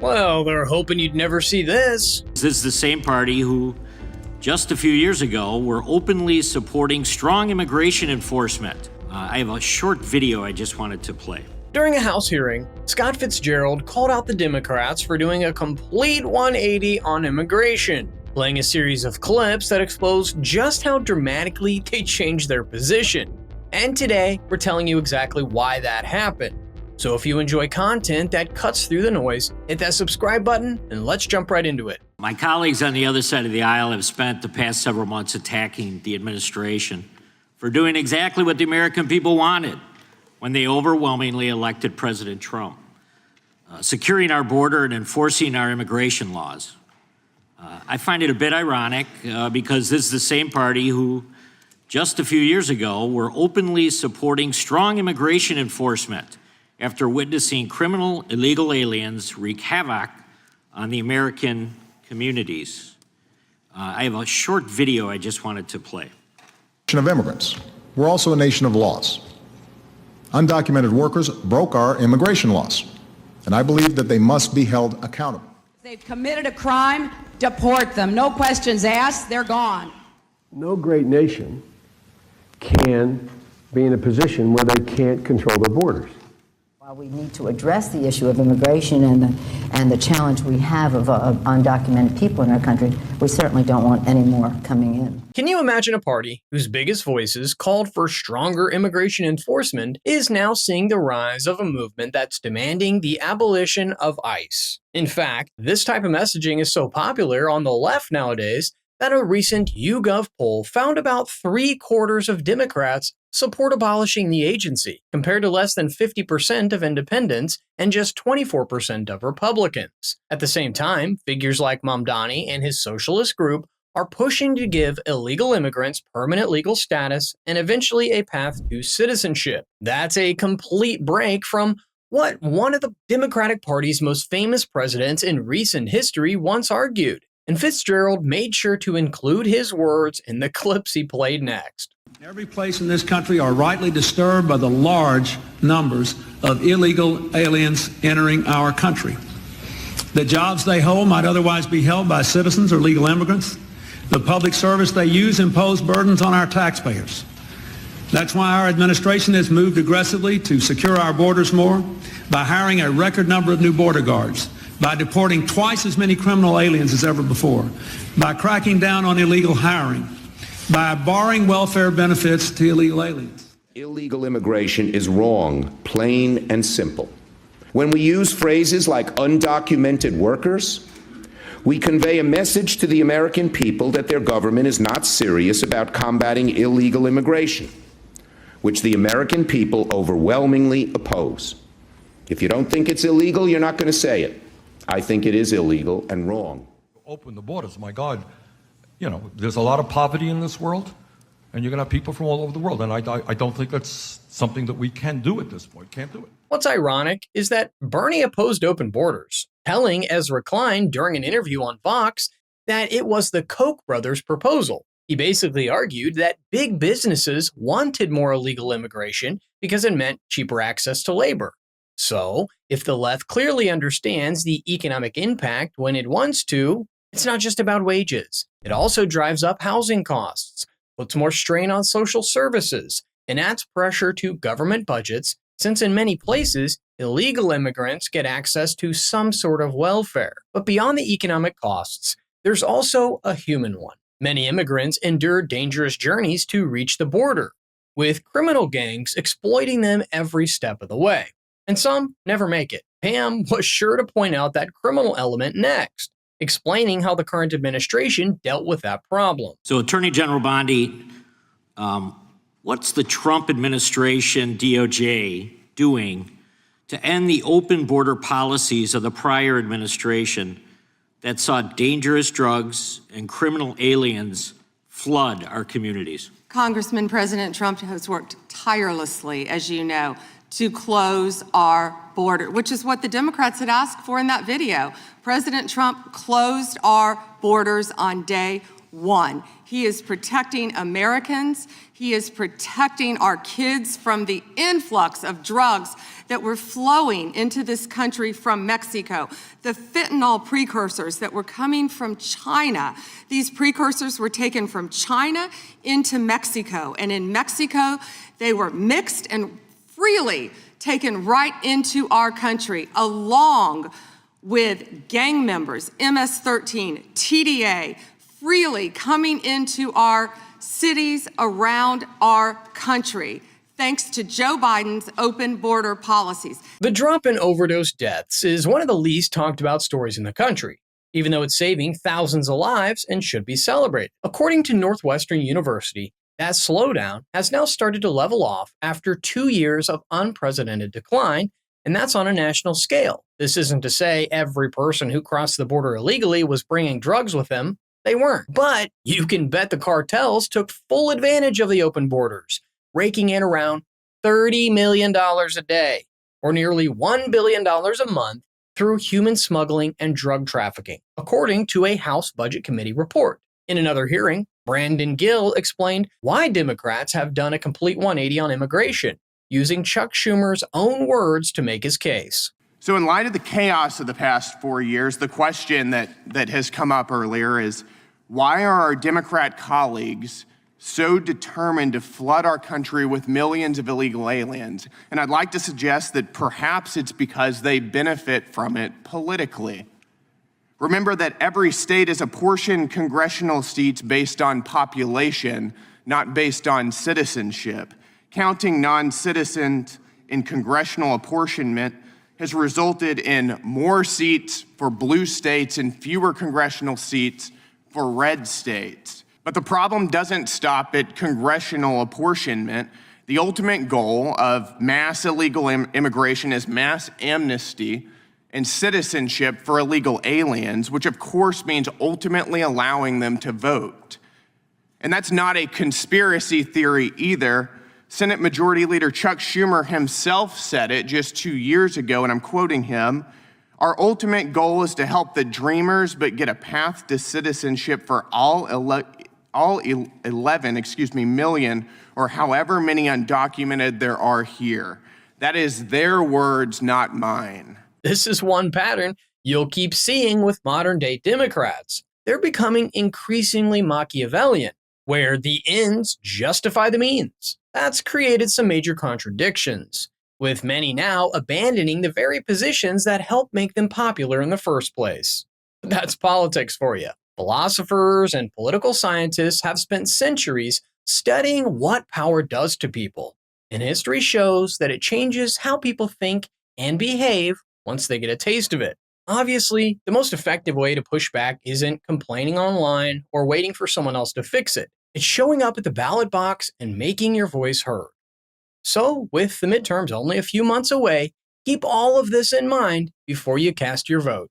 Well, they're hoping you'd never see this. This is the same party who, just a few years ago, were openly supporting strong immigration enforcement. I have a short video I just wanted to play. During a House hearing, Scott Fitzgerald called out the Democrats for doing a complete 180 on immigration, playing a series of clips that expose just how dramatically they changed their position. And today, we're telling you exactly why that happened. So if you enjoy content that cuts through the noise, hit that subscribe button and let's jump right into it. My colleagues on the other side of the aisle have spent the past several months attacking the administration for doing exactly what the American people wanted when they overwhelmingly elected President Trump, securing our border and enforcing our immigration laws. I find it a bit ironic because this is the same party who, just a few years ago, were openly supporting strong immigration enforcement after witnessing criminal illegal aliens wreak havoc on the American communities. I have a short video I just wanted to play. Of immigrants. We're also a nation of laws. Undocumented workers broke our immigration laws, and I believe that they must be held accountable. They've committed a crime, deport them. No questions asked, they're gone. No great nation can be in a position where they can't control their borders. While we need to address the issue of immigration and the challenge we have of undocumented people in our country, we certainly don't want any more coming in. Can you imagine a party whose biggest voices called for stronger immigration enforcement is now seeing the rise of a movement that's demanding the abolition of ICE? In fact, this type of messaging is so popular on the left nowadays that a recent YouGov poll found about 3/4 of Democrats support abolishing the agency, compared to less than 50% of independents and just 24% of Republicans. At the same time, figures like Mamdani and his socialist group are pushing to give illegal immigrants permanent legal status and eventually a path to citizenship. That's a complete break from what one of the Democratic Party's most famous presidents in recent history once argued. And Fitzgerald made sure to include his words in the clips he played next. Every place in this country are rightly disturbed by the large numbers of illegal aliens entering our country. The jobs they hold might otherwise be held by citizens or legal immigrants. The public service they use impose burdens on our taxpayers. That's why our administration has moved aggressively to secure our borders more by hiring a record number of new border guards, by deporting twice as many criminal aliens as ever before, by cracking down on illegal hiring, by barring welfare benefits to illegal aliens. Illegal immigration is wrong, plain and simple. When we use phrases like undocumented workers, we convey a message to the American people that their government is not serious about combating illegal immigration, which the American people overwhelmingly oppose. If you don't think it's illegal, you're not going to say it. I think it is illegal and wrong. Open the borders, my God. You know, there's a lot of poverty in this world, and you're going to have people from all over the world, and I don't think that's something that we can do at this point. Can't do it. What's ironic is that Bernie opposed open borders, telling Ezra Klein during an interview on Fox that it was the Koch brothers' proposal. He basically argued that big businesses wanted more illegal immigration because it meant cheaper access to labor. So, if the left clearly understands the economic impact when it wants to, it's not just about wages. It also drives up housing costs, puts more strain on social services, and adds pressure to government budgets, since in many places, illegal immigrants get access to some sort of welfare. But beyond the economic costs, there's also a human one. Many immigrants endure dangerous journeys to reach the border, with criminal gangs exploiting them every step of the way. And some never make it. Pam was sure to point out that criminal element next, explaining how the current administration dealt with that problem. So Attorney General Bondi, what's the Trump administration, DOJ, doing to end the open border policies of the prior administration that saw dangerous drugs and criminal aliens flood our communities? Congressman, President Trump has worked tirelessly, as you know, to close our border, which is what the Democrats had asked for in that video. President Trump closed our borders on day one. He is protecting Americans. He is protecting our kids from the influx of drugs that were flowing into this country from Mexico, the fentanyl precursors that were coming from China. These precursors were taken from China into Mexico, and in Mexico, they were mixed and freely taken right into our country, along with gang members, MS-13, TDA, freely coming into our cities around our country, thanks to Joe Biden's open border policies. The drop in overdose deaths is one of the least talked about stories in the country, even though it's saving thousands of lives and should be celebrated. According to Northwestern University, that slowdown has now started to level off after 2 years of unprecedented decline, and that's on a national scale. This isn't to say every person who crossed the border illegally was bringing drugs with them. They weren't. But you can bet the cartels took full advantage of the open borders, raking in around $30 million a day, or nearly $1 billion a month, through human smuggling and drug trafficking, according to a House Budget Committee report. In another hearing, Brandon Gill explained why Democrats have done a complete 180 on immigration, using Chuck Schumer's own words to make his case. So in light of the chaos of the past 4 years, the question that has come up earlier is, why are our Democrat colleagues so determined to flood our country with millions of illegal aliens? And I'd like to suggest that perhaps it's because they benefit from it politically. Remember that every state is apportioned congressional seats based on population, not based on citizenship. Counting non-citizens in congressional apportionment has resulted in more seats for blue states and fewer congressional seats for red states. But the problem doesn't stop at congressional apportionment. The ultimate goal of mass illegal immigration is mass amnesty and citizenship for illegal aliens, which of course means ultimately allowing them to vote. And that's not a conspiracy theory either. Senate Majority Leader Chuck Schumer himself said it just 2 years ago, and I'm quoting him, "Our ultimate goal is to help the dreamers but get a path to citizenship for all 11 million, or however many undocumented there are here." That is their words, not mine. This is one pattern you'll keep seeing with modern-day Democrats. They're becoming increasingly Machiavellian, where the ends justify the means. That's created some major contradictions, with many now abandoning the very positions that helped make them popular in the first place. That's politics for you. Philosophers and political scientists have spent centuries studying what power does to people, and history shows that it changes how people think and behave once they get a taste of it. Obviously, the most effective way to push back isn't complaining online or waiting for someone else to fix it. It's showing up at the ballot box and making your voice heard. So, with the midterms only a few months away, keep all of this in mind before you cast your vote.